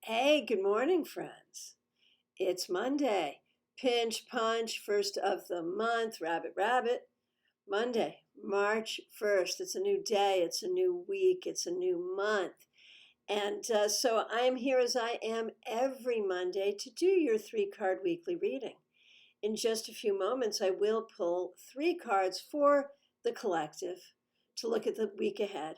Hey, good morning, friends. It's Monday. Pinch punch, first of the month, rabbit, rabbit. Monday, March 1st. It's a new day, it's a new week, it's a new month. And so I am here as I am every Monday to do your 3 card weekly reading. In just a few moments, I will pull 3 cards for the collective to look at the week ahead.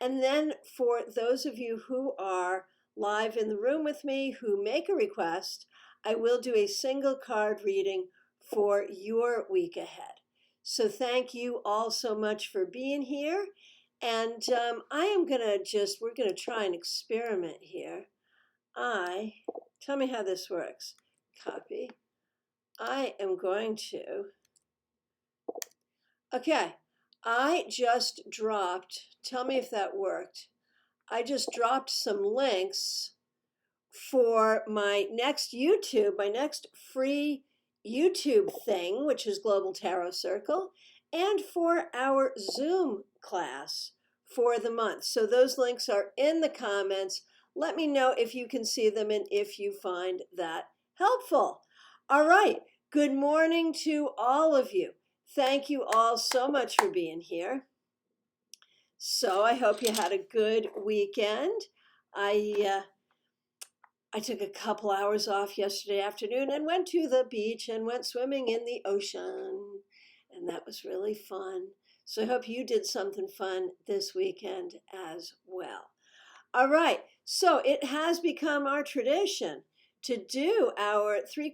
And then for those of you who are live in the room with me who make a request, I will do a single card reading for your week ahead. So thank you all so much for being here. And we're going to try an experiment here. Tell me how this works. Copy. I am going to, okay, I just dropped, tell me if that worked. I just dropped some links for my next free YouTube thing, which is Global Tarot Circle, and for our Zoom class for the month. So those links are in the comments. Let me know if you can see them and if you find that helpful. All right. Good morning to all of you. Thank you all so much for being here. So I hope you had a good weekend. I took a couple hours off yesterday afternoon and went to the beach and went swimming in the ocean. And that was really fun. So I hope you did something fun this weekend as well. All right. So it has become our tradition to do our 3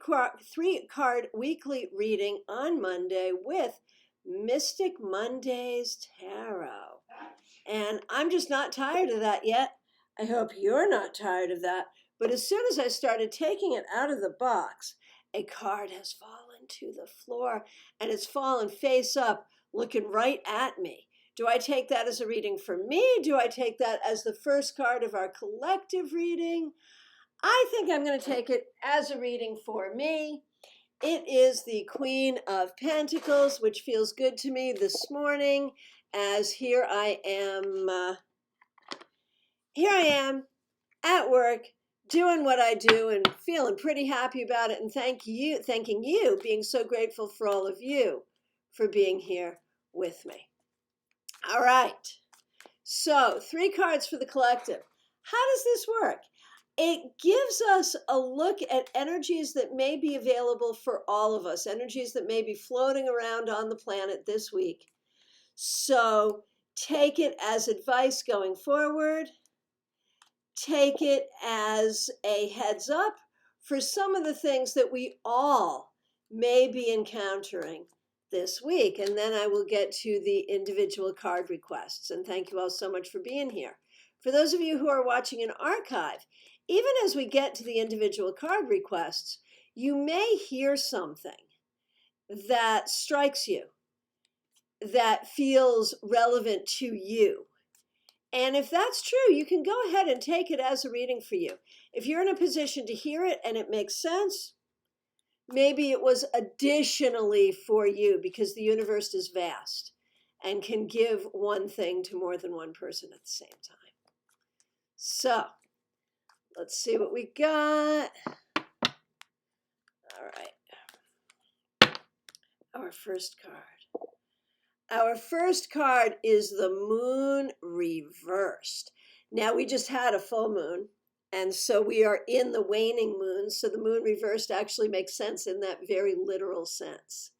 card weekly reading on Monday with Mystic Mondays Tarot. And I'm just not tired of that yet. I hope you're not tired of that. But as soon as I started taking it out of the box, a card has fallen to the floor and it's fallen face up, looking right at me. Do I take that as a reading for me? Do I take that as the first card of our collective reading? I think I'm going to take it as a reading for me. It is the Queen of Pentacles, which feels good to me this morning, as here I am at work doing what I do and feeling pretty happy about it, and thanking you, being so grateful for all of you for being here with me. All right. So 3 cards for the collective. How does this work? It gives us a look at energies that may be available for all of us, energies that may be floating around on the planet this week. So take it as advice going forward. Take it as a heads up for some of the things that we all may be encountering this week. And then I will get to the individual card requests. And thank you all so much for being here. For those of you who are watching an archive, even as we get to the individual card requests, you may hear something that strikes you, that feels relevant to you. And if that's true, you can go ahead and take it as a reading for you. If you're in a position to hear it and it makes sense, maybe it was additionally for you because the universe is vast and can give one thing to more than one person at the same time. So let's see what we got. All right. Our first card. Our first card is the Moon reversed. Now, we just had a full moon, and so we are in the waning moon, so the moon reversed actually makes sense in that very literal sense.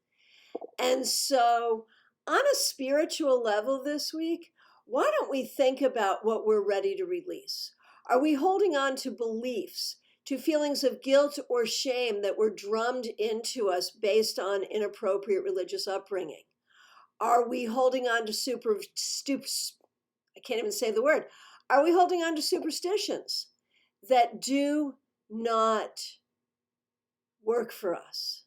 And so on a spiritual level this week, why don't we think about what we're ready to release? Are we holding on to beliefs, to feelings of guilt or shame that were drummed into us based on inappropriate religious upbringing? Are we holding on to I can't even say the word. Are we holding on to superstitions that do not work for us,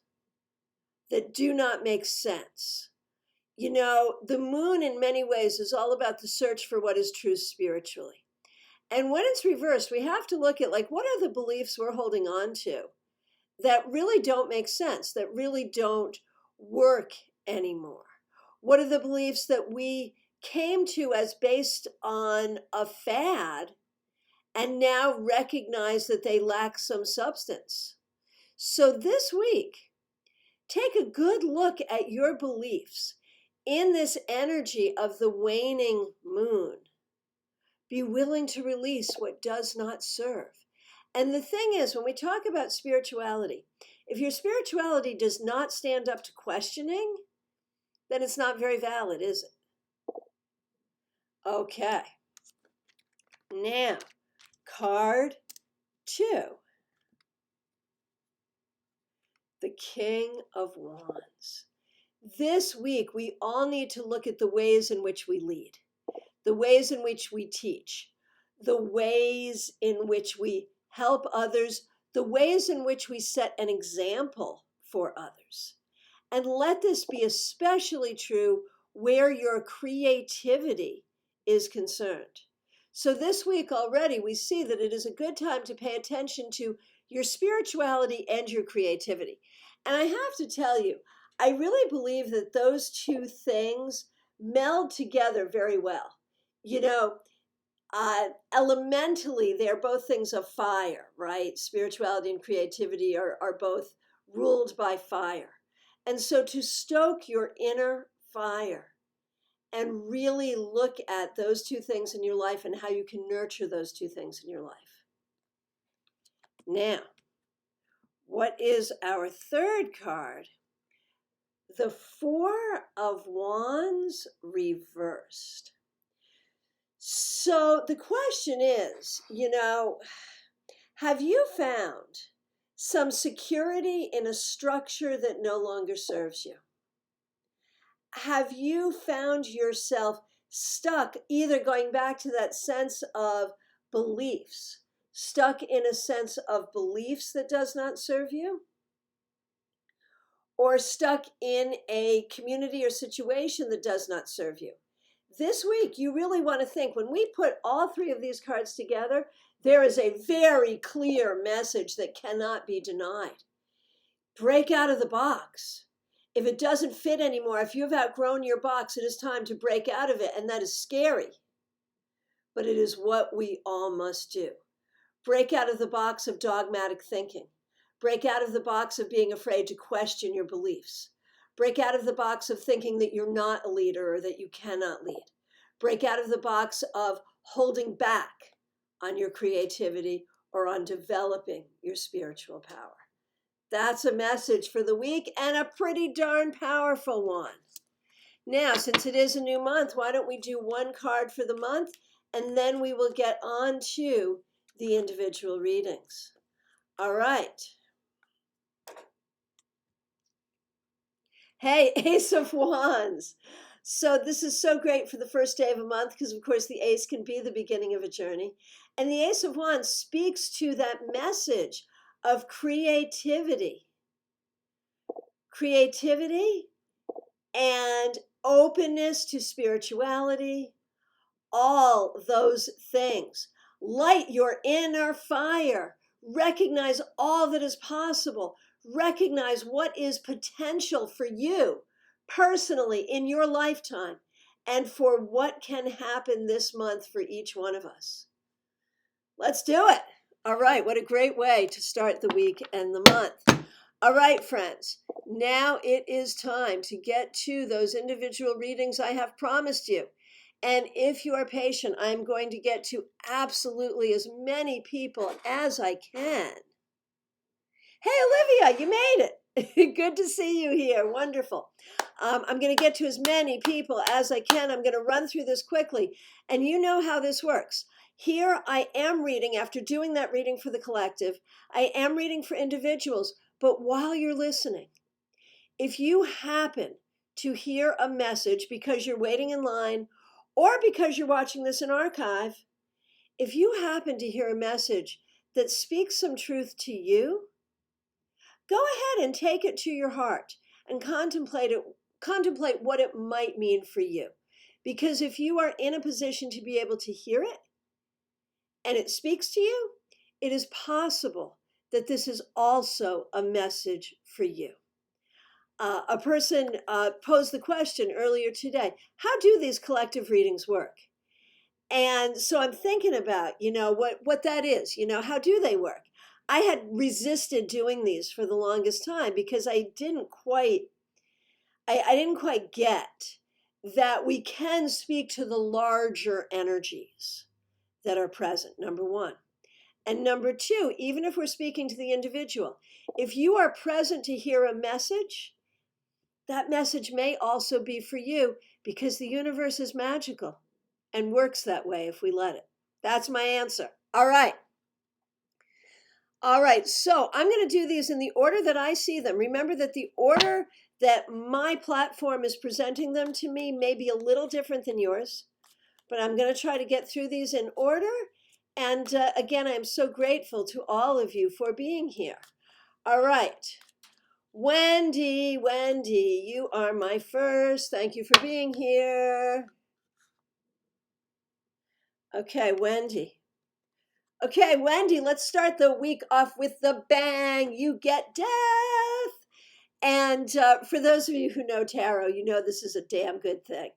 that do not make sense? You know, the moon in many ways is all about the search for what is true spiritually. And when it's reversed, we have to look at, like, what are the beliefs we're holding on to that really don't make sense, that really don't work anymore? What are the beliefs that we came to as based on a fad and now recognize that they lack some substance. So this week, take a good look at your beliefs in this energy of the waning moon. Be willing to release what does not serve. And the thing is, when we talk about spirituality, if your spirituality does not stand up to questioning, then it's not very valid, is it? Okay. Now, card 2. The King of Wands. This week, we all need to look at the ways in which we lead, the ways in which we teach, the ways in which we help others, the ways in which we set an example for others. And let this be especially true where your creativity is concerned. So this week already, we see that it is a good time to pay attention to your spirituality and your creativity. And I have to tell you, I really believe that those two things meld together very well. You know, elementally, they're both things of fire, right? Spirituality and creativity are both ruled by fire. And so to stoke your inner fire and really look at those two things in your life and how you can nurture those two things in your life. Now, what is our third card? The 4 of Wands reversed. So the question is, have you found some security in a structure that no longer serves you? Have you found yourself stuck, either going back to that sense of beliefs, stuck in a sense of beliefs that does not serve you? Or stuck in a community or situation that does not serve you? This week, you really want to think, when we put all 3 of these cards together, there is a very clear message that cannot be denied. Break out of the box. If it doesn't fit anymore, if you've outgrown your box, it is time to break out of it, and that is scary. But it is what we all must do. Break out of the box of dogmatic thinking. Break out of the box of being afraid to question your beliefs. Break out of the box of thinking that you're not a leader or that you cannot lead. Break out of the box of holding back on your creativity or on developing your spiritual power. That's a message for the week, and a pretty darn powerful one. Now, since it is a new month, why don't we do one card for the month, and then we will get on to the individual readings. All right. Hey, Ace of Wands. So this is so great for the first day of a month because, of course, the ace can be the beginning of a journey. And the Ace of Wands speaks to that message of creativity. Creativity and openness to spirituality, all those things. Light your inner fire. Recognize all that is possible. Recognize what is potential for you personally in your lifetime and for what can happen this month for each one of us. Let's do it. All right, what a great way to start the week and the month. All right, friends, now it is time to get to those individual readings I have promised you. And if you are patient, I'm going to get to absolutely as many people as I can. Hey, Olivia, you made it. Good to see you here. Wonderful. I'm going to get to as many people as I can. I'm going to run through this quickly. And you know how this works. Here I am reading, after doing that reading for the collective, I am reading for individuals. But while you're listening, if you happen to hear a message because you're waiting in line or because you're watching this in archive, if you happen to hear a message that speaks some truth to you, go ahead and take it to your heart and contemplate what it might mean for you. Because if you are in a position to be able to hear it and it speaks to you, it is possible that this is also a message for you. A person posed the question earlier today, how do these collective readings work? And so I'm thinking about, what that is, how do they work? I had resisted doing these for the longest time because I didn't quite get that we can speak to the larger energies that are present, number one. And number two, even if we're speaking to the individual, if you are present to hear a message, that message may also be for you because the universe is magical and works that way if we let it. That's my answer. All right. All right. So I'm going to do these in the order that I see them. Remember that the order that my platform is presenting them to me may be a little different than yours, but I'm going to try to get through these in order. And again, I am so grateful to all of you for being here. All right. Wendy, you are my first. Thank you for being here. Okay, Wendy. Okay, Wendy, let's start the week off with the bang. You get death. And for those of you who know tarot, you know this is a damn good thing.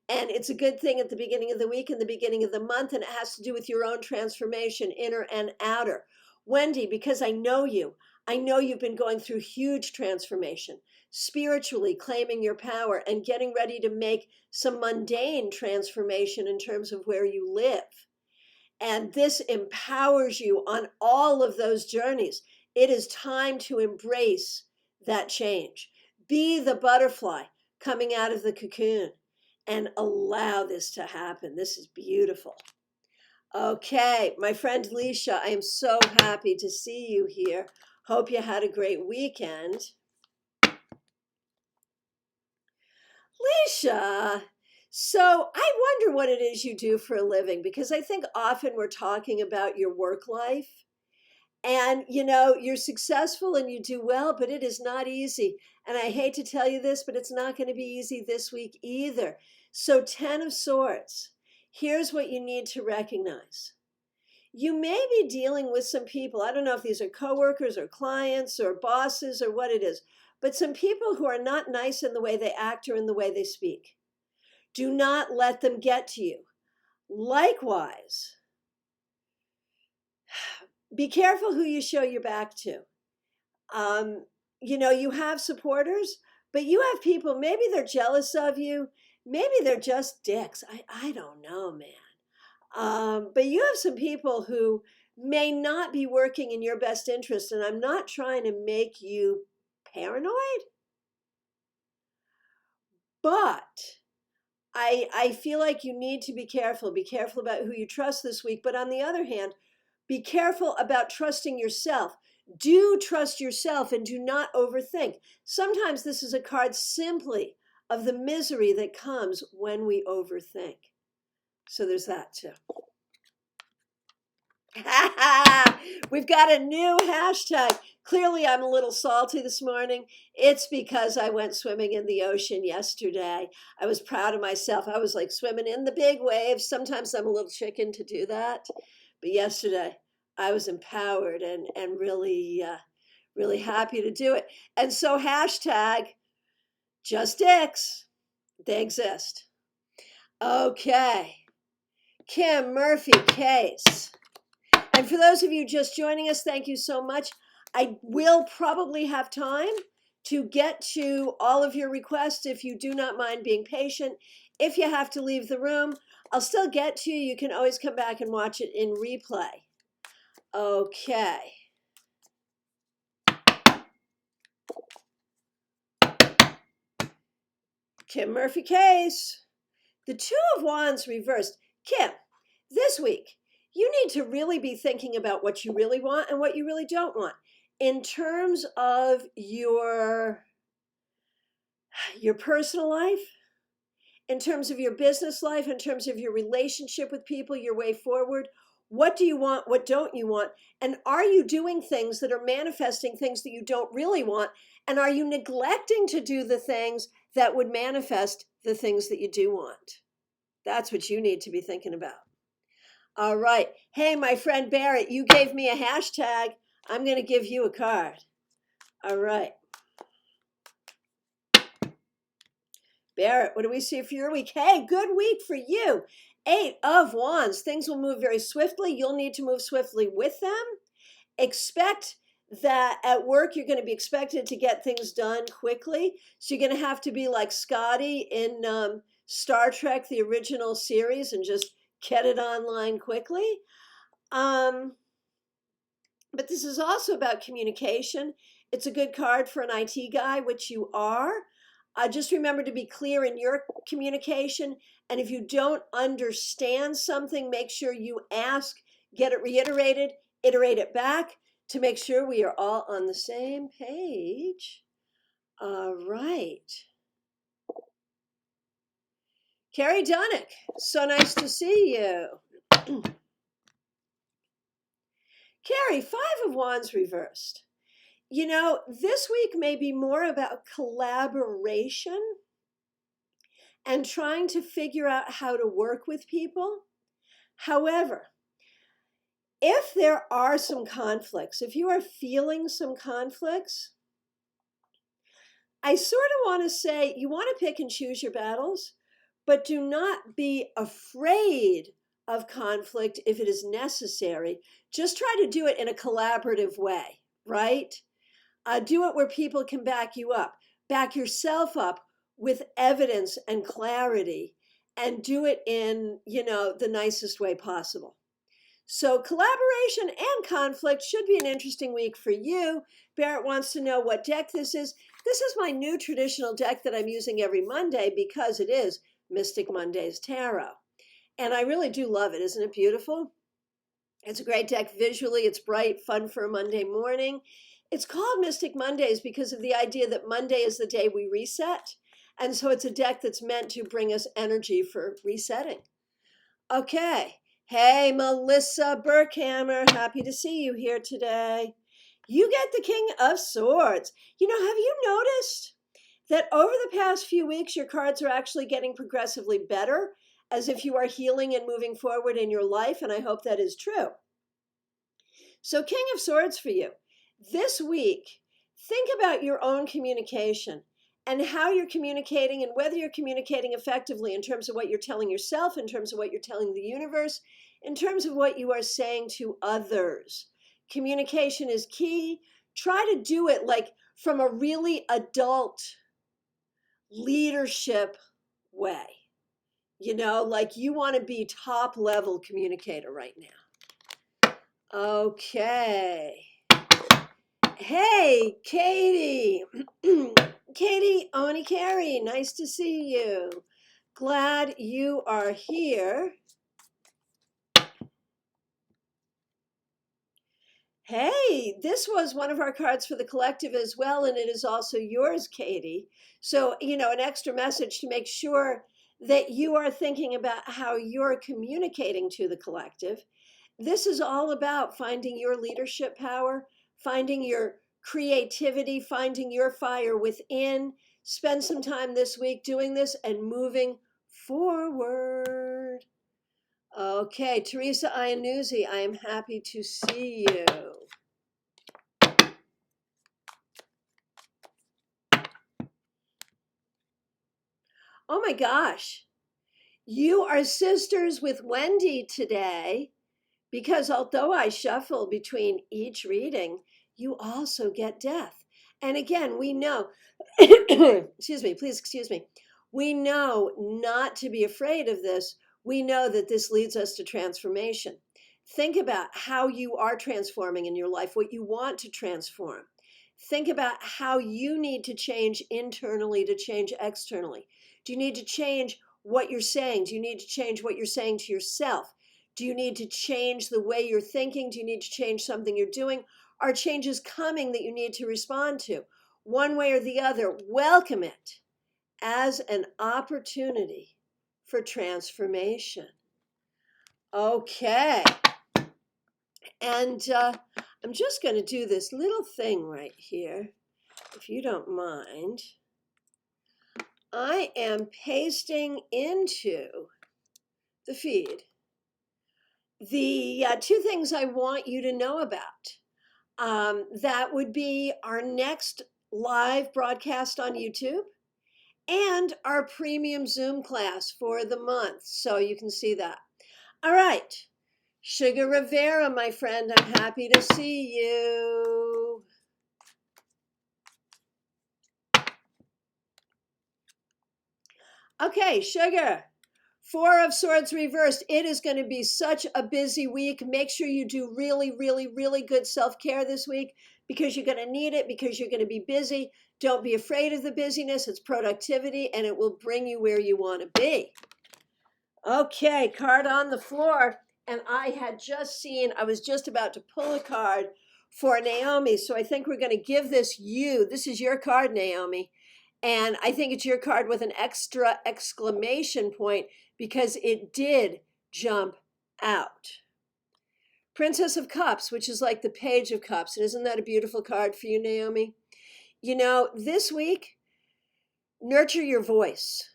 And it's a good thing at the beginning of the week and the beginning of the month, and it has to do with your own transformation, inner and outer. Wendy, because I know you've been going through huge transformation, spiritually claiming your power and getting ready to make some mundane transformation in terms of where you live. And this empowers you on all of those journeys. It is time to embrace that change. Be the butterfly coming out of the cocoon and allow this to happen. This is beautiful. Okay, my friend Leisha, I am so happy to see you here. Hope you had a great weekend. Leisha, so I wonder what it is you do for a living, because I think often we're talking about your work life. And, you're successful and you do well, but it is not easy. And I hate to tell you this, but it's not going to be easy this week either. So 10 of Swords, here's what you need to recognize. You may be dealing with some people. I don't know if these are coworkers or clients or bosses or what it is, but some people who are not nice in the way they act or in the way they speak. Do not let them get to you. Likewise, be careful who you show your back to. You have supporters, but you have people, maybe they're jealous of you. Maybe they're just dicks. I don't know, man. But you have some people who may not be working in your best interest. And I'm not trying to make you paranoid, but I feel like you need to be careful. Be careful about who you trust this week. But on the other hand, be careful about trusting yourself. Do trust yourself and do not overthink. Sometimes this is a card simply of the misery that comes when we overthink. So there's that too. We've got a new hashtag. Clearly, I'm a little salty this morning. It's because I went swimming in the ocean yesterday. I was proud of myself. I was like swimming in the big waves. Sometimes I'm a little chicken to do that. But yesterday, I was empowered and really, really happy to do it. And so hashtag just dicks. They exist. Okay. Kim Murphy case. And for those of you just joining us, thank you so much. I will probably have time to get to all of your requests if you do not mind being patient. If you have to leave the room, I'll still get to you. You can always come back and watch it in replay. Okay. Kim Murphy case. The Two of Wands reversed. Kim, this week, you need to really be thinking about what you really want and what you really don't want. In terms of your personal life, in terms of your business life, in terms of your relationship with people, your way forward, what do you want? What don't you want? And are you doing things that are manifesting things that you don't really want? And are you neglecting to do the things that would manifest the things that you do want? That's what you need to be thinking about. All right. Hey, my friend Barrett, you gave me a hashtag. I'm going to give you a card. All right. Barrett, what do we see for your week? Hey, good week for you. Eight of Wands. Things will move very swiftly. You'll need to move swiftly with them. Expect that at work you're going to be expected to get things done quickly. So you're going to have to be like Scotty in Star Trek, the original series, and just get it online quickly. But this is also about communication. It's a good card for an IT guy, which you are. Just remember to be clear in your communication. And if you don't understand something, make sure you ask, get it reiterated, iterate it back to make sure we are all on the same page. All right. Carrie Dunnick, so nice to see you. Carrie, Five of Wands reversed. You know, this week may be more about collaboration and trying to figure out how to work with people. However, if there are some conflicts, if you are feeling some conflicts, I sort of want to say you want to pick and choose your battles, but do not be afraid of conflict if it is necessary. Just try to do it in a collaborative way, right? Do it where people can back you up, back yourself up with evidence and clarity, and do it in, the nicest way possible. So collaboration and conflict should be an interesting week for you. Barrett wants to know what deck this is. This is my new traditional deck that I'm using every Monday because it is Mystic Mondays Tarot. And I really do love it. Isn't it beautiful? It's a great deck visually. It's bright, fun for a Monday morning. It's called Mystic Mondays because of the idea that Monday is the day we reset. And so it's a deck that's meant to bring us energy for resetting. Okay. Hey, Melissa Burkhammer. Happy to see you here today. You get the King of Swords. Have you noticed that over the past few weeks, your cards are actually getting progressively better, as if you are healing and moving forward in your life? And I hope that is true. So King of Swords for you. This week, think about your own communication and how you're communicating and whether you're communicating effectively in terms of what you're telling yourself, in terms of what you're telling the universe, in terms of what you are saying to others. Communication is key. Try to do it like from a really adult leadership way. Like you want to be top level communicator right now. Okay. Hey, Katie. Katie Onikari, nice to see you. Glad you are here. Hey, this was one of our cards for the collective as well, and it is also yours, Katie. So, an extra message to make sure that you are thinking about how you're communicating to the collective. This is all about finding your leadership power, finding your creativity, finding your fire within. Spend some time this week doing this and moving forward. Okay, Teresa Iannuzzi, I am happy to see you. Oh my gosh, you are sisters with Wendy today, because although I shuffle between each reading, you also get death. And again, we know, excuse me, please excuse me. We know not to be afraid of this. We know that this leads us to transformation. Think about how you are transforming in your life, what you want to transform. Think about how you need to change internally to change externally. Do you need to change what you're saying? Do you need to change what you're saying to yourself? Do you need to change the way you're thinking? Do you need to change something you're doing? Are changes coming that you need to respond to? One way or the other, welcome it as an opportunity for transformation. Okay. And I'm just going to do this little thing right here, if you don't mind. I am pasting into the feed the two things I want you to know about. That would be our next live broadcast on YouTube and our premium Zoom class for the month. So you can see that. All right. Sugar Rivera, my friend, I'm happy to see you. Okay, Sugar. Four of Swords reversed. It is going to be such a busy week. Make sure you do really, really, really good self-care this week because you're going to need it, because you're going to be busy. Don't be afraid of the busyness. It's productivity, and it will bring you where you want to be. Okay, card on the floor. And I had just seen, I was just about to pull a card for Naomi. So I think we're going to give this you. This is your card, Naomi. And I think it's your card with an extra exclamation point because it did jump out. Princess of Cups, which is like the Page of Cups. And isn't that a beautiful card for you, Naomi? You know, this week, nurture your voice.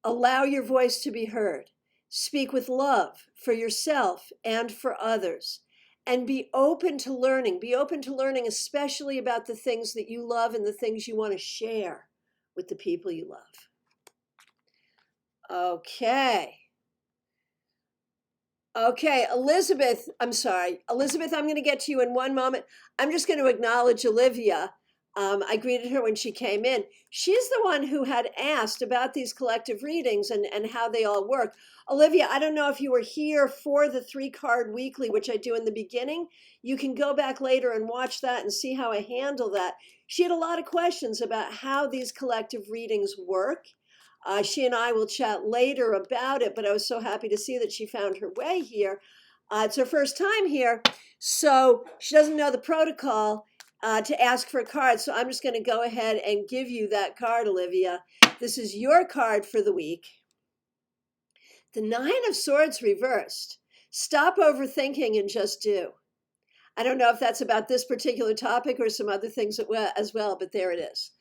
Allow your voice to be heard. Speak with love for yourself and for others. And be open to learning. Be open to learning, especially about the things that you love and the things you want to share with the people you love. Okay. Okay, Elizabeth, I'm going to get to you in one moment. I'm just going to acknowledge Olivia. I greeted her when she came in. She's the one who had asked about these collective readings and how they all work. Olivia, I don't know if you were here for the 3-card weekly, which I do in the beginning. You can go back later and watch that and see how I handle that. She had a lot of questions about how these collective readings work. She and I will chat later about it, but I was so happy to see that she found her way here. It's her first time here, so she doesn't know the protocol to ask for a card. So I'm just going to go ahead and give you that card, Olivia. This is your card for the week. The 9 of Swords reversed. Stop overthinking and just do. I don't know if that's about this particular topic or some other things as well, but there it is.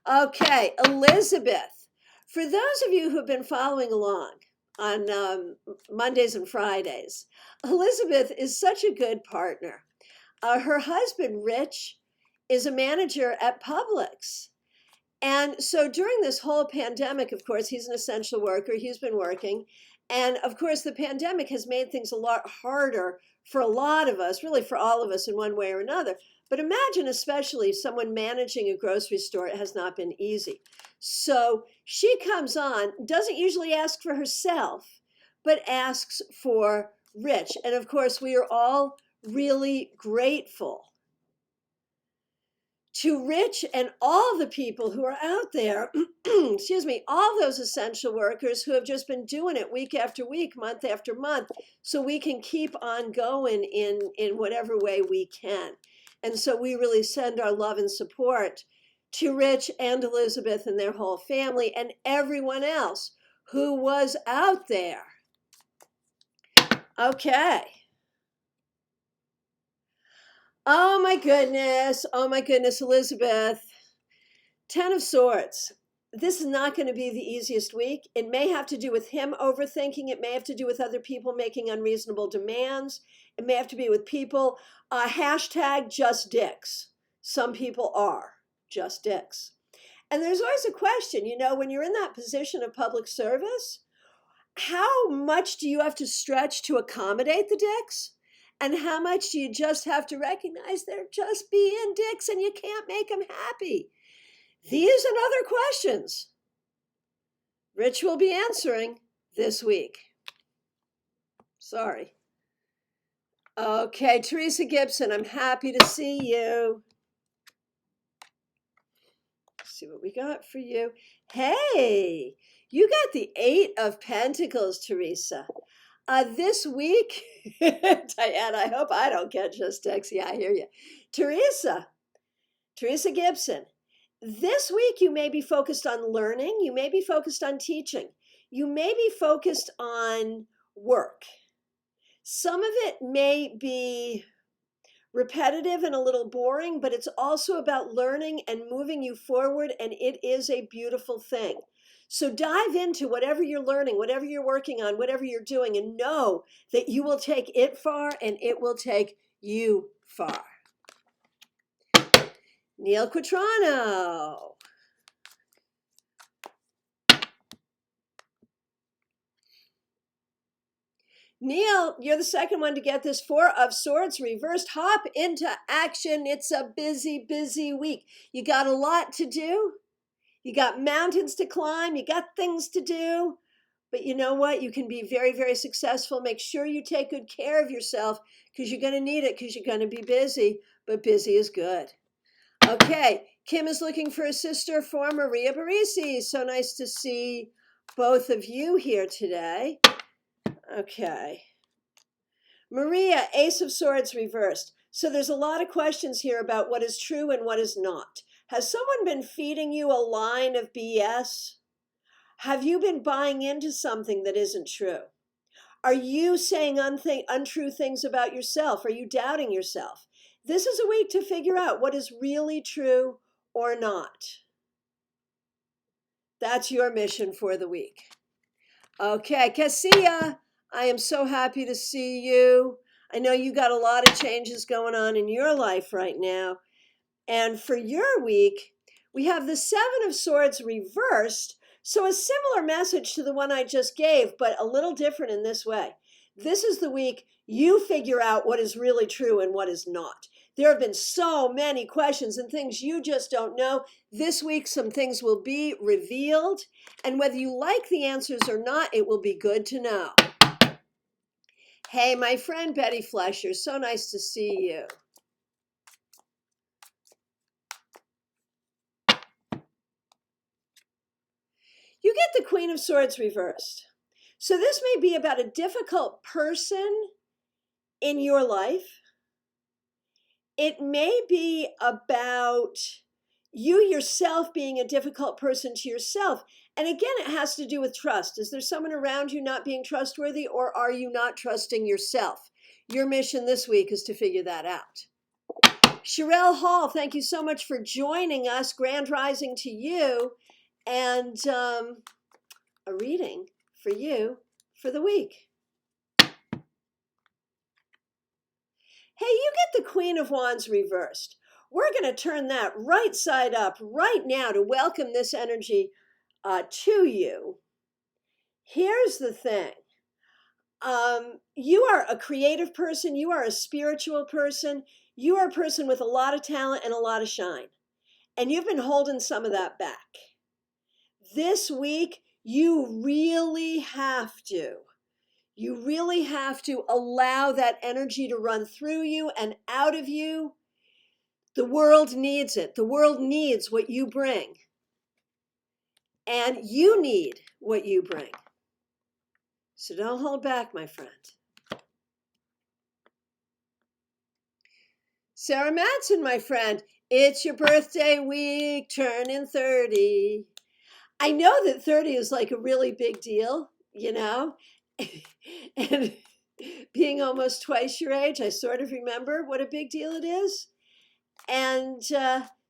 Okay, Elizabeth. For those of you who've been following along on Mondays and Fridays, Elizabeth is such a good partner. Her husband, Rich, is a manager at Publix. And so during this whole pandemic, of course, he's an essential worker. He's been working. And of course, the pandemic has made things a lot harder for a lot of us, really for all of us in one way or another. But imagine especially someone managing a grocery store. It has not been easy. So she comes on, doesn't usually ask for herself, but asks for Rich. And of course, we are all really grateful to Rich and all the people who are out there, excuse me, all those essential workers who have just been doing it week after week, month after month, so we can keep on going in whatever way we can. And so we really send our love and support to Rich and Elizabeth and their whole family and everyone else who was out there. Okay. Oh my goodness, Elizabeth. 10 of Swords. This is not going to be the easiest week. It may have to do with him overthinking. It may have to do with other people making unreasonable demands. It may have to be with people. Hashtag just dicks. Some people are just dicks. And there's always a question, you know, when you're in that position of public service, how much do you have to stretch to accommodate the dicks? And how much do you just have to recognize they're just being dicks and you can't make them happy? These and other questions Rich will be answering this week. Sorry. Okay, Teresa Gibson, I'm happy to see you. Let's see what we got for you. Hey, you got the 8 of Pentacles, Teresa. This week, Diana, I hope I don't get just text. Yeah, I hear you. Teresa Gibson. This week, you may be focused on learning. You may be focused on teaching. You may be focused on work. Some of it may be repetitive and a little boring, but it's also about learning and moving you forward, and it is a beautiful thing. So dive into whatever you're learning, whatever you're working on, whatever you're doing, and know that you will take it far and it will take you far. Neil Quatrano. Neil, you're the second one to get this. Four of Swords reversed. Hop into action. It's a busy, busy week. You got a lot to do. You got mountains to climb. You got things to do. But you know what? You can be very, very successful. Make sure you take good care of yourself because you're going to need it because you're going to be busy. But busy is good. Okay. Kim is looking for a sister for Maria Barisi. So nice to see both of you here today. Okay. Maria, Ace of Swords reversed. So there's a lot of questions here about what is true and what is not. Has someone been feeding you a line of BS? Have you been buying into something that isn't true? Are you saying untrue things about yourself? Are you doubting yourself? This is a week to figure out what is really true or not. That's your mission for the week. Okay, Cassia, I am so happy to see you. I know you got a lot of changes going on in your life right now. And for your week, we have the Seven of Swords reversed. So a similar message to the one I just gave, but a little different in this way. This is the week you figure out what is really true and what is not. There have been so many questions and things you just don't know. This week, some things will be revealed. And whether you like the answers or not, it will be good to know. Hey, my friend Betty Flesher, so nice to see you. You get the Queen of Swords reversed. So this may be about a difficult person in your life. It may be about you yourself being a difficult person to yourself. And again, it has to do with trust. Is there someone around you not being trustworthy, or are you not trusting yourself? Your mission this week is to figure that out. Sherelle Hall, thank you so much for joining us. Grand rising to you. And a reading for you for the week. Hey, you get the Queen of Wands reversed. We're going to turn that right side up right now to welcome this energy to you. Here's the thing. You are a creative person. You are a spiritual person. You are a person with a lot of talent and a lot of shine. And you've been holding some of that back. This week, you really have to allow that energy to run through you and out of you. The world needs it. The world needs what you bring. And you need what you bring. So don't hold back, my friend. Sarah Madsen, my friend, it's your birthday week, turning 30. I know that 30 is like a really big deal, you know, and being almost twice your age, I sort of remember what a big deal it is. And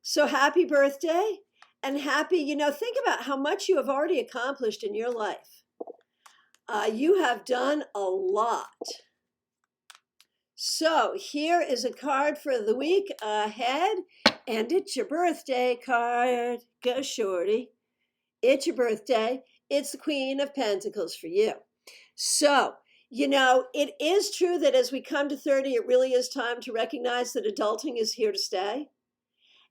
so happy birthday, and happy, think about how much you have already accomplished in your life. You have done a lot. So here is a card for the week ahead, and it's your birthday card. Go shorty. It's your birthday. It's the Queen of Pentacles for you. So, it is true that as we come to 30, it really is time to recognize that adulting is here to stay.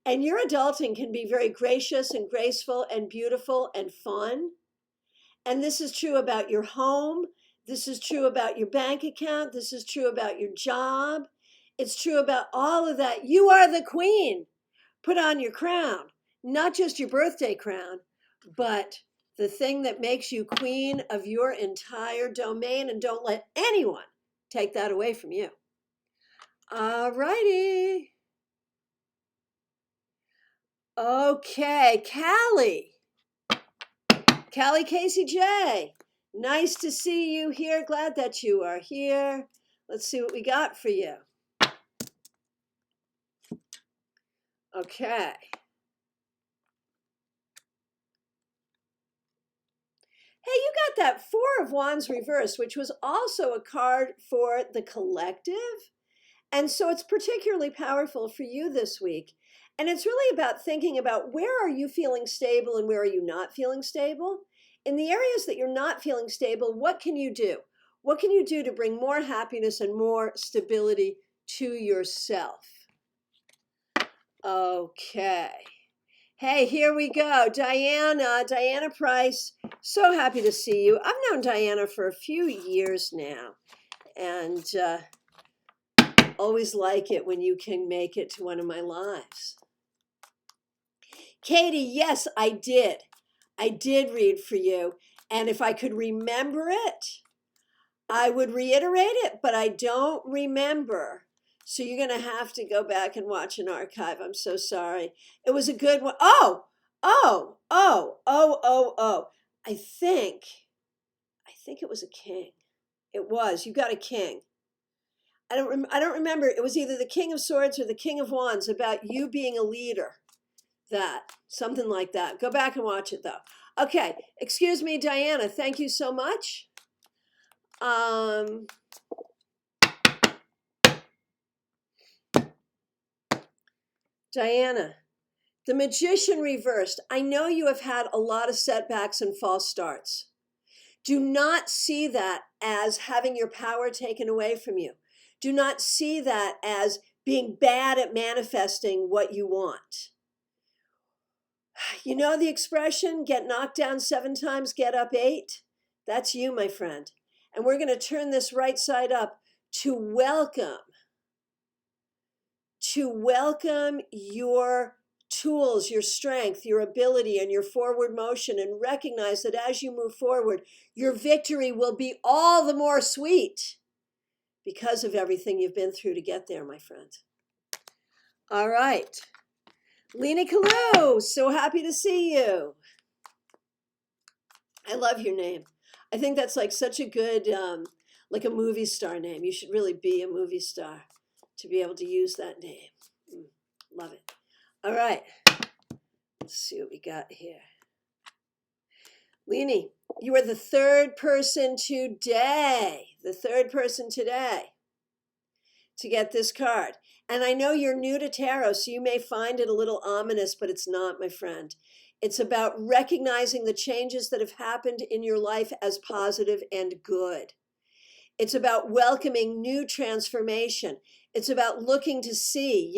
And your adulting can be very gracious and graceful and beautiful and fun. And this is true about your home. This is true about your bank account. This is true about your job. It's true about all of that. You are the queen. Put on your crown, not just your birthday crown, but the thing that makes you queen of your entire domain, and don't let anyone take that away from you. All righty. Okay, Callie Casey J. Nice to see you here. Glad that you are here. Let's see what we got for you. Okay. Hey, you got that Four of Wands reversed, which was also a card for the collective. And so it's particularly powerful for you this week. And it's really about thinking about where are you feeling stable and where are you not feeling stable? In the areas that you're not feeling stable, what can you do? What can you do to bring more happiness and more stability to yourself? Okay. Hey, here we go. Diana Price. So happy to see you. I've known Diana for a few years now, and always like it when you can make it to one of my lives. Katie, yes, I did. I did read for you. And if I could remember it, I would reiterate it, but I don't remember. So you're going to have to go back and watch an archive. I'm so sorry. It was a good one. Oh. I think it was a king. It was. You got a king. I don't remember. It was either the King of Swords or the King of Wands, about you being a leader. Something like that. Go back and watch it though. Okay. Excuse me, Diana. Thank you so much. Diana, the Magician reversed. I know you have had a lot of setbacks and false starts. Do not see that as having your power taken away from you. Do not see that as being bad at manifesting what you want. You know the expression, get knocked down 7 times, get up 8? That's you, my friend. And we're going to turn this right side up to welcome your tools, your strength, your ability, and your forward motion, and recognize that as you move forward, your victory will be all the more sweet because of everything you've been through to get there, my friend. All right. Lena Kalu, so happy to see you. I love your name. I think that's like such a good, like a movie star name. You should really be a movie star to be able to use that name. Love it. All right. Let's see what we got here. Leni, you are the third person today to get this card. And I know you're new to tarot, so you may find it a little ominous, but it's not, my friend. It's about recognizing the changes that have happened in your life as positive and good. It's about welcoming new transformation. It's about looking to see,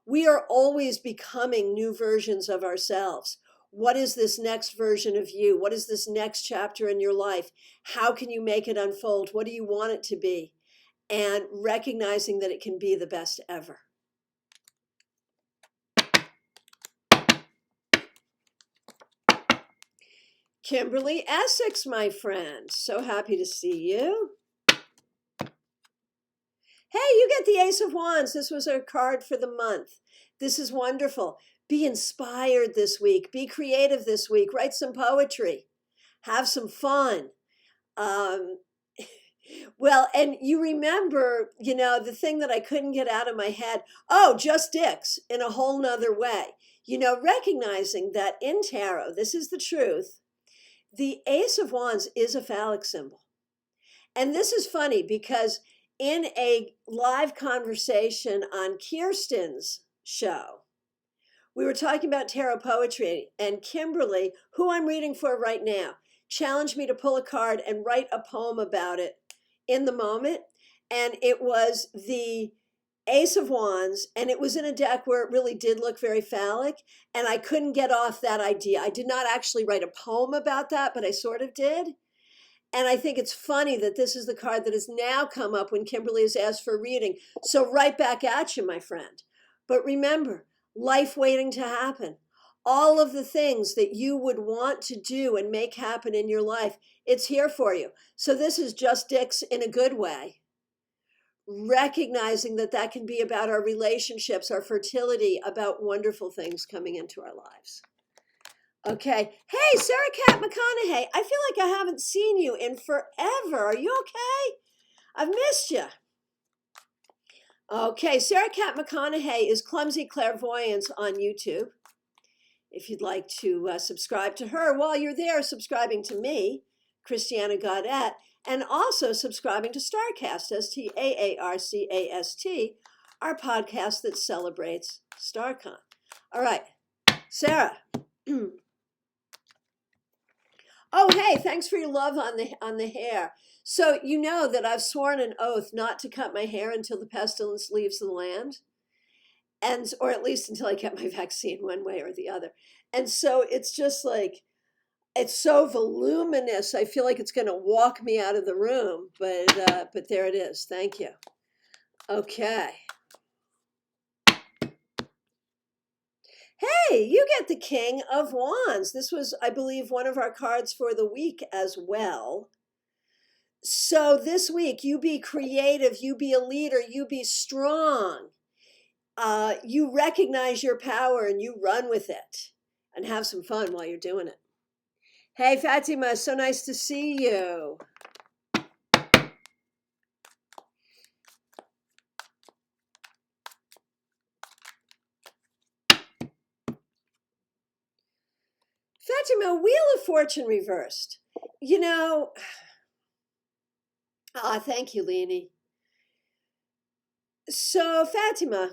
we are always becoming new versions of ourselves. What is this next version of you? What is this next chapter in your life? How can you make it unfold? What do you want it to be? And recognizing that it can be the best ever. Kimberly Essex, my friend. So happy to see you. Hey, you get the Ace of Wands. This was our card for the month. This is wonderful. Be inspired this week. Be creative this week. Write some poetry. Have some fun. Well, and you remember, the thing that I couldn't get out of my head. Oh, just dicks in a whole nother way. Recognizing that in tarot, this is the truth. The Ace of Wands is a phallic symbol. And this is funny because in a live conversation on Kirsten's show, we were talking about tarot poetry, and Kimberly, who I'm reading for right now, challenged me to pull a card and write a poem about it in the moment. And it was the Ace of Wands, and it was in a deck where it really did look very phallic, and I couldn't get off that idea. I did not actually write a poem about that, but I sort of did. And I think it's funny that this is the card that has now come up when Kimberly has asked for a reading. So right back at you, my friend. But remember, life waiting to happen. All of the things that you would want to do and make happen in your life, it's here for you. So this is just dicks in a good way. Recognizing that can be about our relationships, our fertility, about wonderful things coming into our lives. Okay. Hey, Sarah Cat McConaughey. I feel like I haven't seen you in forever. Are you okay? I've missed you. Okay. Sarah Cat McConaughey is Clumsy Clairvoyance on YouTube. If you'd like to subscribe to her while you're there, subscribing to me, Christiana Gaudet, and also subscribing to StarCast, STAARCAST, our podcast that celebrates StarCon. All right. Sarah. Oh, hey, thanks for your love on the hair. So you know that I've sworn an oath not to cut my hair until the pestilence leaves the land, and or at least until I get my vaccine, one way or the other. And so it's just like it's so voluminous. I feel like it's going to walk me out of the room, but there it is. Thank you. Okay. Hey, you get the King of Wands. This was, I believe, one of our cards for the week as well. So this week, you be creative, you be a leader, you be strong. You recognize your power and you run with it and have some fun while you're doing it. Hey, Fatima, so nice to see you. Fatima, Wheel of Fortune reversed. You know, thank you, Leanie. So, Fatima,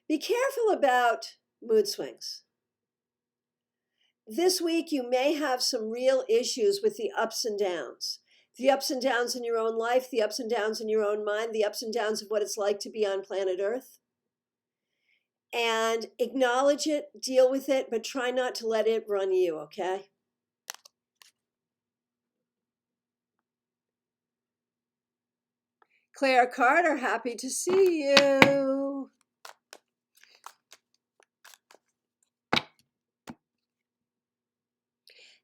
be careful about mood swings. This week, you may have some real issues with the ups and downs. The ups and downs in your own life, the ups and downs in your own mind, the ups and downs of what it's like to be on planet Earth. And acknowledge it, deal with it, but try not to let it run you, okay? Claire Carter, happy to see you.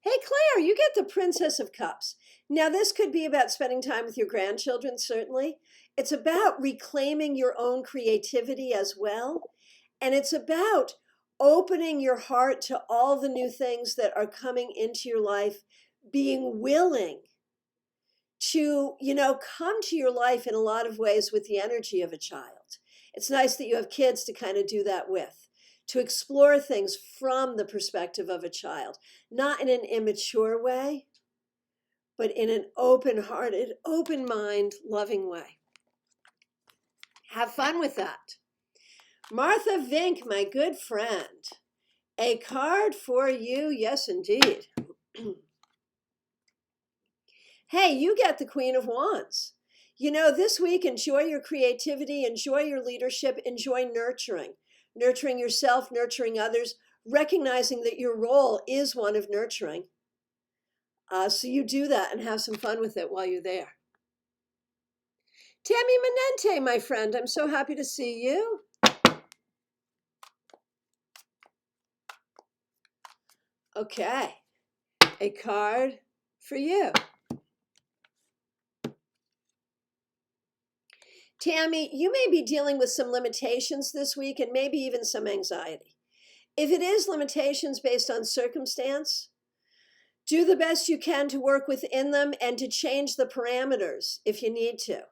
Hey, Claire, you get the Princess of Cups. Now, this could be about spending time with your grandchildren, certainly. It's about reclaiming your own creativity as well. And it's about opening your heart to all the new things that are coming into your life, being willing to, come to your life in a lot of ways with the energy of a child. It's nice that you have kids to kind of do that with, to explore things from the perspective of a child, not in an immature way, but in an open-hearted, open mind, loving way. Have fun with that. Martha Vink, my good friend, a card for you, yes indeed. Hey, you get the Queen of Wands. This week, enjoy your creativity, enjoy your leadership, enjoy nurturing yourself, nurturing others, recognizing that your role is one of nurturing. So you do that and have some fun with it while you're there. Tammy Manente, my friend, I'm so happy to see you. Okay, a card for you. Tammy, you may be dealing with some limitations this week and maybe even some anxiety. If it is limitations based on circumstance, do the best you can to work within them and to change the parameters if you need to.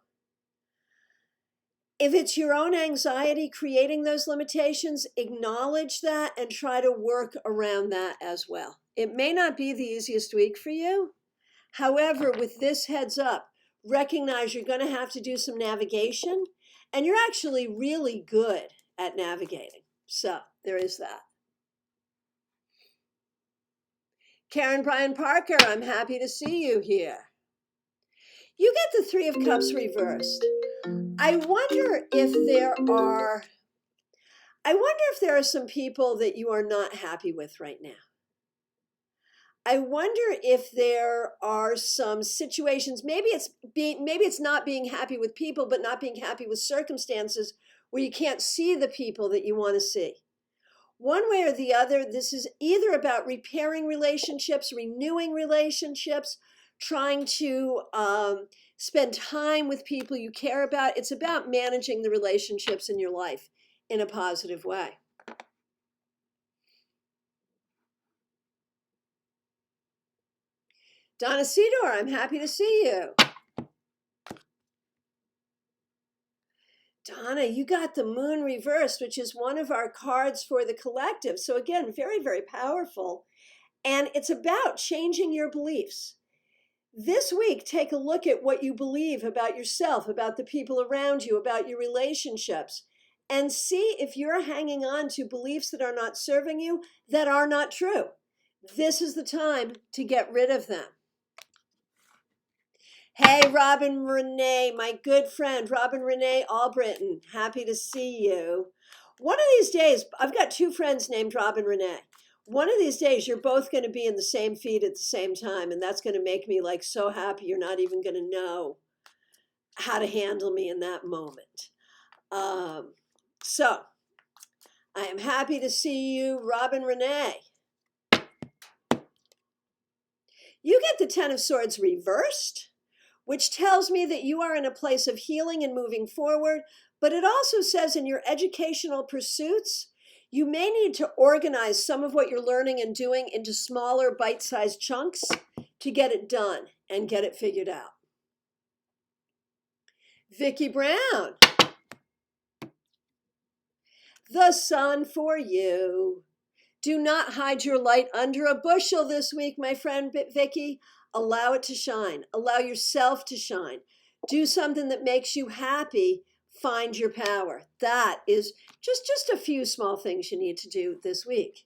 If it's your own anxiety creating those limitations, acknowledge that and try to work around that as well. It may not be the easiest week for you. However, with this heads up, recognize you're going to have to do some navigation, and you're actually really good at navigating. So there is that. Karen Bryan Parker, I'm happy to see you here. You get the Three of Cups reversed. I wonder if there are some people that you are not happy with right now. I wonder if there are some situations, maybe it's not being happy with people, but not being happy with circumstances where you can't see the people that you want to see. One way or the other, this is either about repairing relationships, renewing relationships, trying to spend time with people you care about. It's about managing the relationships in your life in a positive way. Donna Sidor, I'm happy to see you. Donna, you got the Moon reversed, which is one of our cards for the collective. So again, very, very powerful. And it's about changing your beliefs. This week, take a look at what you believe about yourself, about the people around you, about your relationships, and see if you're hanging on to beliefs that are not serving you, that are not true. This is the time to get rid of them. Hey, Robin Renee, my good friend, Robin Renee Albritton, happy to see you. One of these days, I've got two friends named Robin Renee. One of these days, you're both going to be in the same feed at the same time, and that's going to make me like so happy you're not even going to know how to handle me in that moment. So, I am happy to see you, Robin Renee. You get the Ten of Swords reversed, which tells me that you are in a place of healing and moving forward, but it also says in your educational pursuits, you may need to organize some of what you're learning and doing into smaller bite-sized chunks to get it done and get it figured out. Vicki Brown. The sun for you. Do not hide your light under a bushel this week, my friend Vicki. Allow it to shine. Allow yourself to shine. Do something that makes you happy. Find your power. That is just a few small things you need to do this week.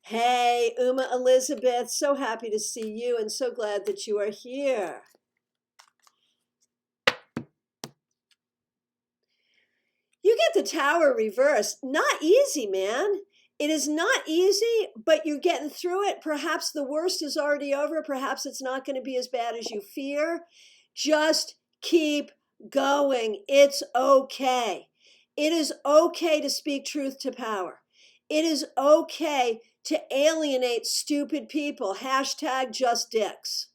Hey, Uma Elizabeth, so happy to see you and so glad that you are here. You get the Tower reversed. Not easy, man. It is not easy, but you're getting through it. Perhaps the worst is already over. Perhaps it's not going to be as bad as you fear. Just keep going. It's okay. It is okay to speak truth to power. It is okay to alienate stupid people. Hashtag just dicks.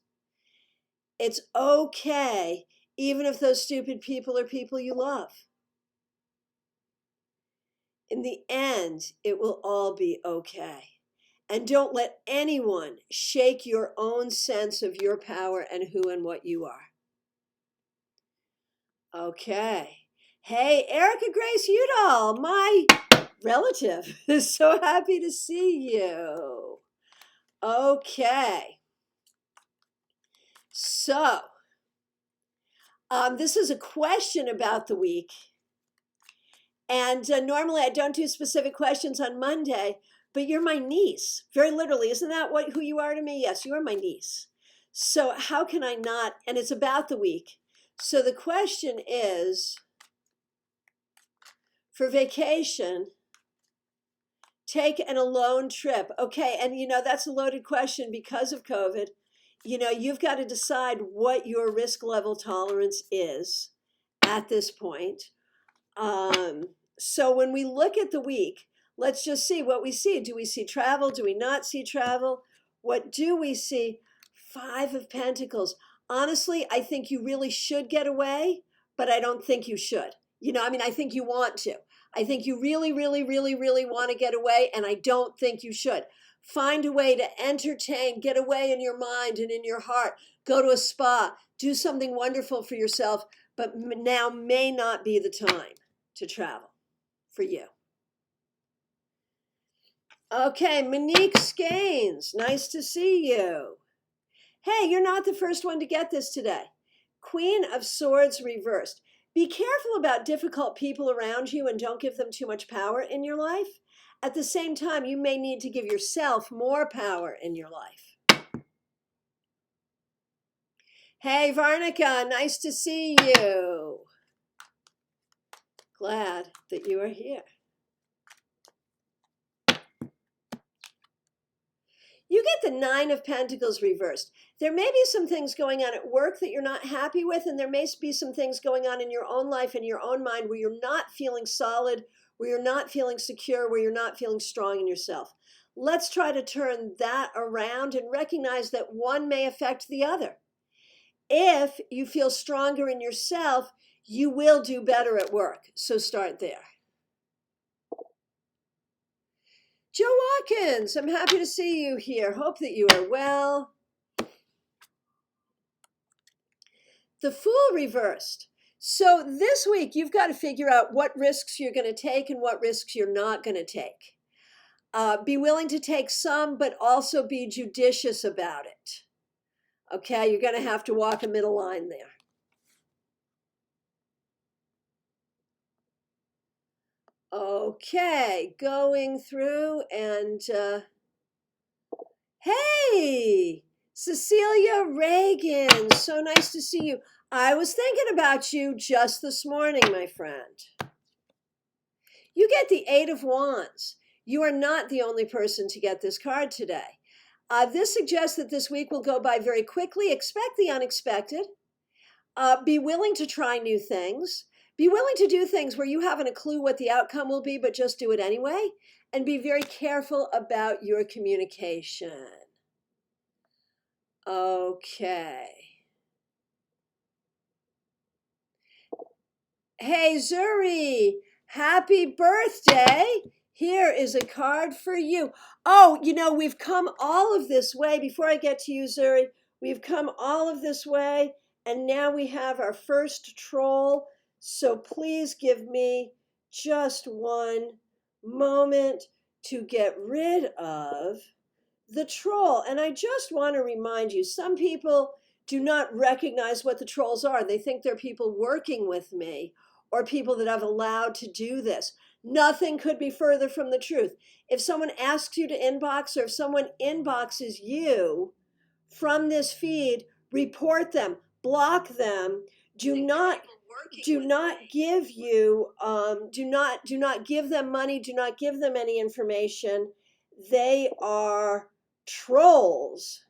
It's okay, even if those stupid people are people you love. In the end, it will all be okay. And don't let anyone shake your own sense of your power and who and what you are. Okay. Hey, Erica Grace Udall, my relative, is so happy to see you. Okay. So, this is a question about the week. And normally I don't do specific questions on Monday, but you're my niece, very literally. Isn't that who you are to me? Yes, you are my niece. So how can I not? And it's about the week. So the question is, for vacation, take an alone trip. Okay, and that's a loaded question because of COVID. You've got to decide what your risk level tolerance is at this point. So when we look at the week, let's just see what we see. Do we see travel? Do we not see travel? What do we see? Five of Pentacles. Honestly, I think you really should get away, but I don't think you should. I think you want to. I think you really, really, really, really want to get away, and I don't think you should. Find a way to entertain, get away in your mind and in your heart. Go to a spa, do something wonderful for yourself, but now may not be the time to travel for you. Okay, Monique Scaines, nice to see you. Hey, you're not the first one to get this today. Queen of Swords reversed. Be careful about difficult people around you and don't give them too much power in your life. At the same time, you may need to give yourself more power in your life. Hey, Varnica, nice to see you. Glad that you are here. You get the Nine of Pentacles reversed. There may be some things going on at work that you're not happy with, and there may be some things going on in your own life, in your own mind, where you're not feeling solid, where you're not feeling secure, where you're not feeling strong in yourself. Let's try to turn that around and recognize that one may affect the other. If you feel stronger in yourself, you will do better at work. So start there. Joe Watkins, I'm happy to see you here. Hope that you are well. The Fool reversed. So this week, you've got to figure out what risks you're going to take and what risks you're not going to take. Be willing to take some, but also be judicious about it. Okay, you're going to have to walk a middle line there. Okay, going through and hey, Cecilia Reagan, so nice to see you. I was thinking about you just this morning, my friend. You get the Eight of Wands. You are not the only person to get this card today. This suggests that this week will go by very quickly. Expect the unexpected. Be willing to try new things. Be willing to do things where you haven't a clue what the outcome will be, but just do it anyway. And be very careful about your communication. Okay. Hey, Zuri, happy birthday. Here is a card for you. Oh, we've come all of this way. Before I get to you, Zuri, we've come all of this way, and now we have our first troll. So please give me just one moment to get rid of the troll. And I just want to remind you, some people do not recognize what the trolls are. They think they're people working with me or people that I've allowed to do this. Nothing could be further from the truth. If someone asks you to inbox, or if someone inboxes you from this feed, report them, block them. Do not give you do not give them money, do not give them any information. They are trolls,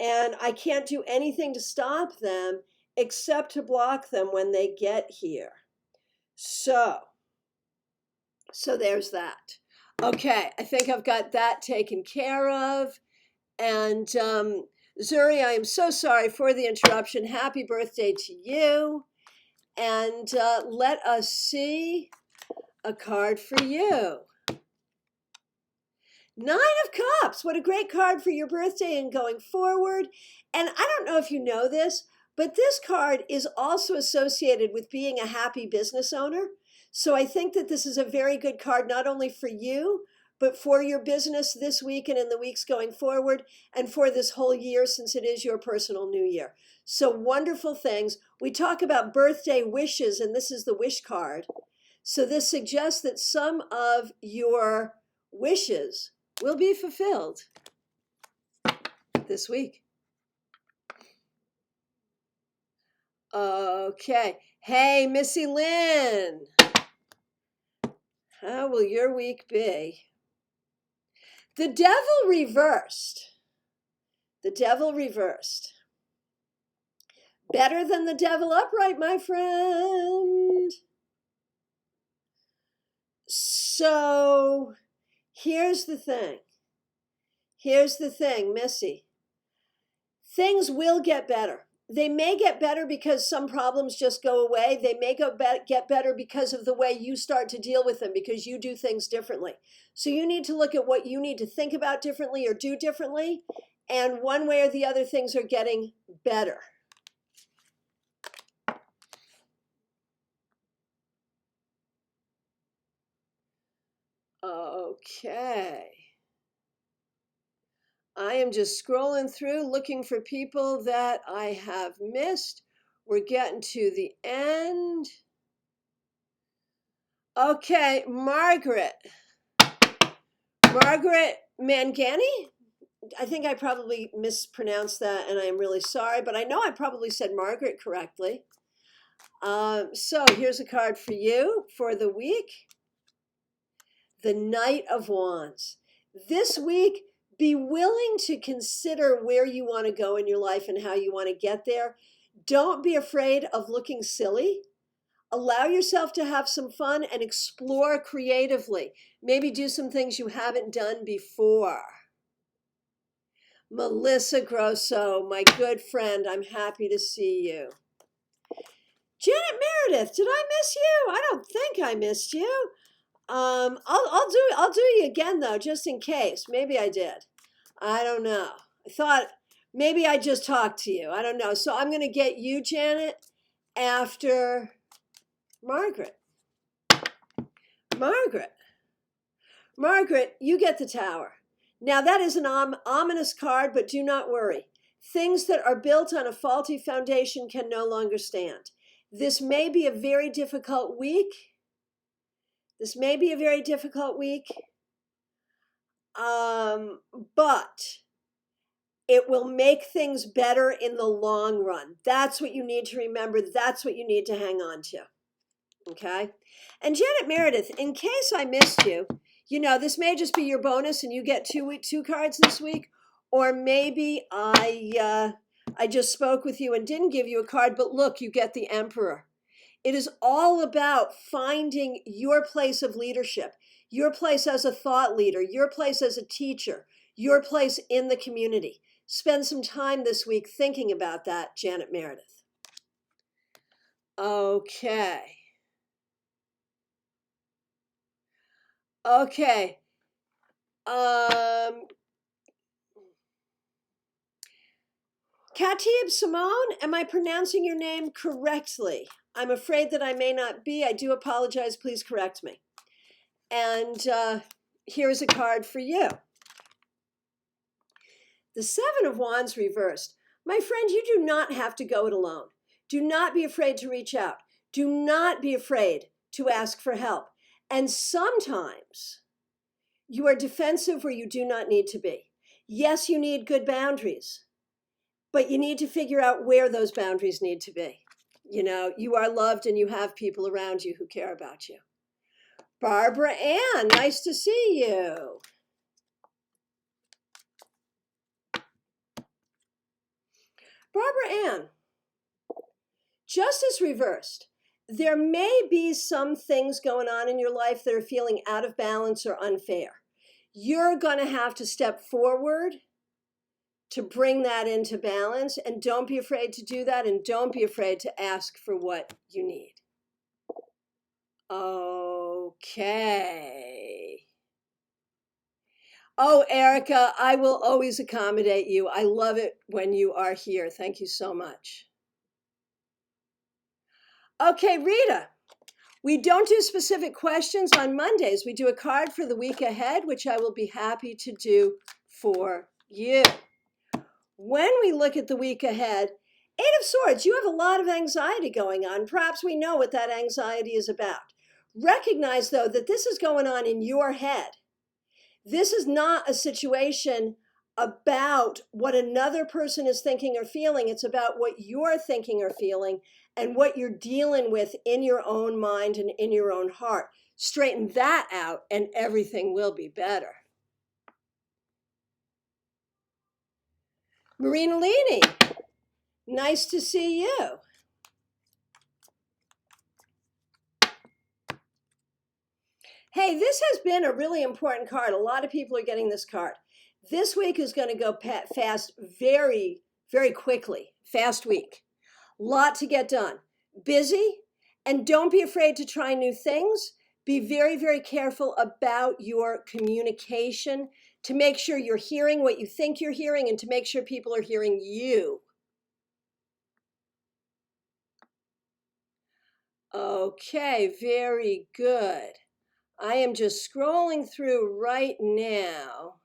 and I can't do anything to stop them except to block them when they get here. So there's that. Okay, I think I've got that taken care of. And Zuri, I am so sorry for the interruption. Happy birthday to you. And let us see a card for you. Nine of Cups. What a great card for your birthday and going forward. And I don't know if you know this, but this card is also associated with being a happy business owner. So I think that this is a very good card, not only for you, but for your business this week and in the weeks going forward, and for this whole year, since it is your personal new year. So wonderful things. We talk about birthday wishes, and this is the wish card. So this suggests that some of your wishes will be fulfilled this week. Okay. Hey, Missy Lynn. How will your week be? The devil reversed. The devil reversed. Better than the devil upright, my friend. So here's the thing. Here's the thing, Missy. Things will get better. They may get better because some problems just go away. They may get better because of the way you start to deal with them, because you do things differently. So you need to look at what you need to think about differently or do differently. And one way or the other, things are getting better. Okay. I am just scrolling through looking for people that I have missed. We're getting to the end. Okay, Margaret Mangani? I think I probably mispronounced that, and I am really sorry, but I know I probably said Margaret correctly. So here's a card for you for the week. The Knight of Wands. This week, be willing to consider where you want to go in your life and how you want to get there. Don't be afraid of looking silly. Allow yourself to have some fun and explore creatively. Maybe do some things you haven't done before. Melissa Grosso, my good friend, I'm happy to see you. Janet Meredith, did I miss you? I don't think I missed you. I'll do you again though, just in case. Maybe I did. I don't know. I thought maybe I just talked to you. I don't know. So I'm going to get you, Janet, after Margaret. Margaret, you get the Tower. Now that is an ominous card, but do not worry. Things that are built on a faulty foundation can no longer stand. This may be a very difficult week. This may be a very difficult week, but it will make things better in the long run. That's what you need to remember. That's what you need to hang on to. Okay? And Janet Meredith, in case I missed you, this may just be your bonus and you get two cards this week, or maybe I just spoke with you and didn't give you a card, but look, you get the Emperor. It is all about finding your place of leadership, your place as a thought leader, your place as a teacher, your place in the community. Spend some time this week thinking about that, Janet Meredith. Okay. Khatib Simone, am I pronouncing your name correctly? I'm afraid that I may not be. I do apologize. Please correct me. And here's a card for you. The Seven of Wands reversed. My friend, you do not have to go it alone. Do not be afraid to reach out. Do not be afraid to ask for help. And sometimes you are defensive where you do not need to be. Yes, you need good boundaries, but you need to figure out where those boundaries need to be. You are loved and you have people around you who care about you. Barbara Ann, nice to see you. Barbara Ann, justice reversed. There may be some things going on in your life that are feeling out of balance or unfair. You're going to have to step forward to bring that into balance, and don't be afraid to do that, and don't be afraid to ask for what you need. Okay. Oh, Erica, I will always accommodate you. I love it when you are here. Thank you so much. Okay, Rita, we don't do specific questions on Mondays. We do a card for the week ahead, which I will be happy to do for you. When we look at the week ahead, Eight of Swords, you have a lot of anxiety going on. Perhaps we know what that anxiety is about. Recognize, though, that this is going on in your head. This is not a situation about what another person is thinking or feeling. It's about what you're thinking or feeling and what you're dealing with in your own mind and in your own heart. Straighten that out and everything will be better. Marina Lini, nice to see you. Hey, this has been a really important card. A lot of people are getting this card. This week is going to go fast very, very quickly. Fast week. Lot to get done. Busy, and don't be afraid to try new things. Be very, very careful about your communication to make sure you're hearing what you think you're hearing and to make sure people are hearing you. Okay, very good. I am just scrolling through right now.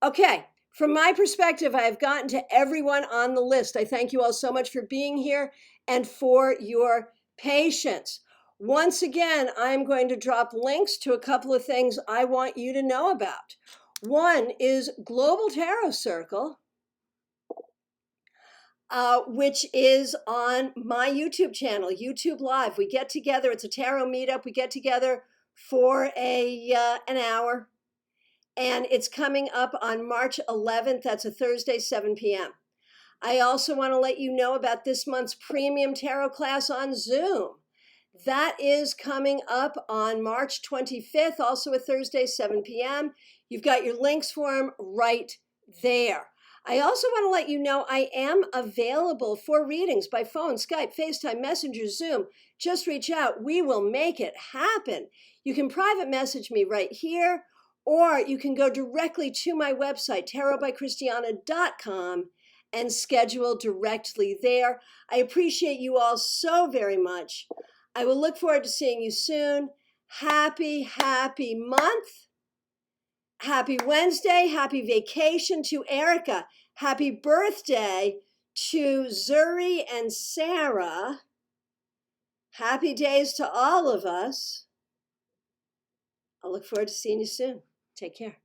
Okay, from my perspective, I have gotten to everyone on the list. I thank you all so much for being here and for your patience. Once again, I'm going to drop links to a couple of things I want you to know about. One is Global Tarot Circle, which is on my YouTube channel, YouTube Live. We get together. It's a tarot meetup. We get together for an hour, and it's coming up on March 11th. That's a Thursday, 7 p.m. I also want to let you know about this month's premium tarot class on Zoom. That is coming up on March 25th, also a Thursday, 7 p.m. You've got your links for them right there. I also want to let you know I am available for readings by phone, Skype, FaceTime, Messenger, Zoom. Just reach out. We will make it happen. You can private message me right here, or you can go directly to my website, tarotbychristiana.com, and schedule directly there. I appreciate you all so very much. I will look forward to seeing you soon. Happy, happy month. Happy Wednesday, happy vacation to Erica. Happy birthday to Zuri and Sarah. Happy days to all of us. I'll look forward to seeing you soon. Take care.